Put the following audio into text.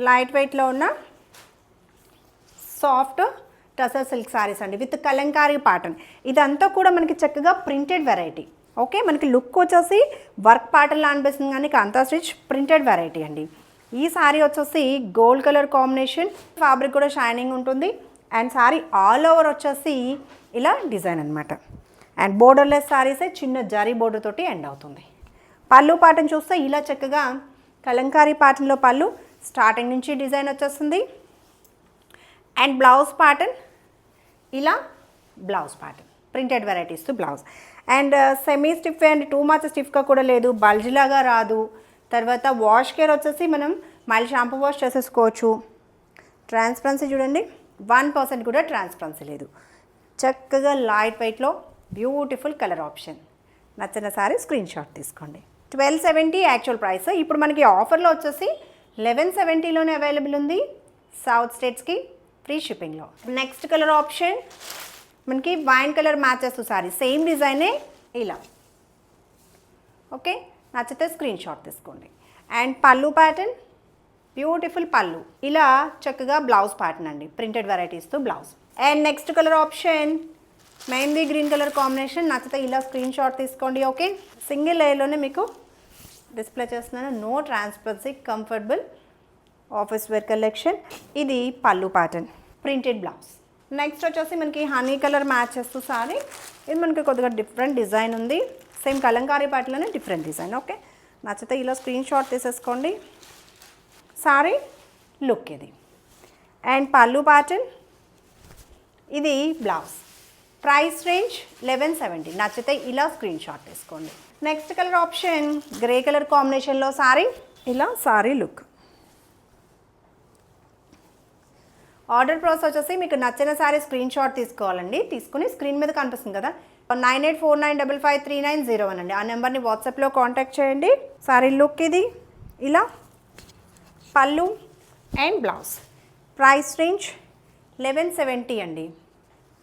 Light వెయిట్లో ఉన్న soft tussar silk saris అండి విత్ కలంకారీ ప్యాటర్న్. ఇదంతా కూడా మనకి చక్కగా ప్రింటెడ్ వెరైటీ. ఓకే, మనకి లుక్ వచ్చేసి వర్క్ ప్యాటర్న్లా అనిపిస్తుంది కానీ కాంతా స్టిచ్ ప్రింటెడ్ వెరైటీ అండి. ఈ సారీ వచ్చేసి గోల్డ్ కలర్ కాంబినేషన్, ఫ్యాబ్రిక్ కూడా షైనింగ్ ఉంటుంది. అండ్ సారీ ఆల్ ఓవర్ వచ్చేసి ఇలా డిజైన్ అనమాట. అండ్ బోర్డర్లెస్ సారీసే చిన్న జరీ బోర్డర్ తోటి ఎండ్ అవుతుంది. పళ్ళు ప్యాటర్న్ చూస్తే ఇలా చక్కగా కలంకారీ ప్యాటర్న్లో పళ్ళు స్టార్టింగ్ నుంచి డిజైన్ వచ్చేస్తుంది. అండ్ బ్లౌజ్ ప్యాటర్న్ ఇలా బ్లౌజ్ ప్యాటర్న్ ప్రింటెడ్ వెరైటీస్తో blouse. And semi stiff and too much స్టిఫ్గా కూడా లేదు, బల్జ్లాగా రాదు. తర్వాత వాష్ కేర్ వచ్చేసి మనం మళ్ళీ షాంపూ వాష్ చేసేసుకోవచ్చు. ట్రాన్స్పరెన్సీ చూడండి, 1% కూడా ట్రాన్స్పరెన్సీ లేదు. చక్కగా లైట్ వెయిట్లో బ్యూటిఫుల్ కలర్ ఆప్షన్. నచ్చిన సారీ స్క్రీన్ షాట్ తీసుకోండి. 1270 యాక్చువల్ ప్రైస్. ఇప్పుడు మనకి ఆఫర్లో వచ్చేసి 1170లోనే అవైలబుల్ ఉంది సౌత్ స్టేట్స్కి ఫ్రీ షిప్పింగ్లో. నెక్స్ట్ కలర్ ఆప్షన్ మనకి వైన్ కలర్ మ్యాచ్ చేస్తూ సారీ, సేమ్ డిజైనే ఇలా. ఓకే, నచ్చితే స్క్రీన్ షాట్ తీసుకోండి. అండ్ పళ్ళు ప్యాటర్న్ బ్యూటిఫుల్ పళ్ళు, ఇలా చక్కగా బ్లౌజ్ ప్యాటర్న్ అండి ప్రింటెడ్ వెరైటీస్తో blouse. And next colour option mehendi green colour combination. నచ్చితే ఇలా స్క్రీన్ షాట్ తీసుకోండి. ఓకే, సింగిల్ లేయర్లోనే మీకు డిస్ప్లే చేస్తున్నాను. No transparency, comfortable office wear collection. ఇది పళ్ళు ప్యాటర్న్ ప్రింటెడ్ బ్లౌజ్. నెక్స్ట్ వచ్చేసి మనకి హనీ కలర్ మ్యాచ్ చేస్తూ సారీ. ఇది మనకి కొద్దిగా డిఫరెంట్ డిజైన్ ఉంది, సేమ్ కలంకారీ ప్యాటర్న్లోనే డిఫరెంట్ డిజైన్. ఓకే, నచ్చితే ఇలా స్క్రీన్ షాట్ తీసేసుకోండి. సారీ లుక్ ఇది. అండ్ పళ్ళు ప్యాటర్న్, ఇది బ్లౌజ్. Price range 1170. నచ్చితే ఇలా స్క్రీన్ షాట్ తీసుకోండి. Next colour option grey colour కాంబినేషన్లో సారీ, ఇలా సారీ లుక్. ఆర్డర్ ప్రాసెస్ వచ్చేసి మీకు నచ్చిన సారీ స్క్రీన్ షాట్ తీసుకోవాలండి. తీసుకుని స్క్రీన్ మీద కనిపిస్తుంది కదా 9849553901 అండి, ఆ నెంబర్ని వాట్సాప్లో కాంటాక్ట్ చేయండి. సారీ లుక్ ఇది, ఇలా పళ్ళు అండ్ బ్లౌజ్. ప్రైస్ రేంజ్ 1170 అండి.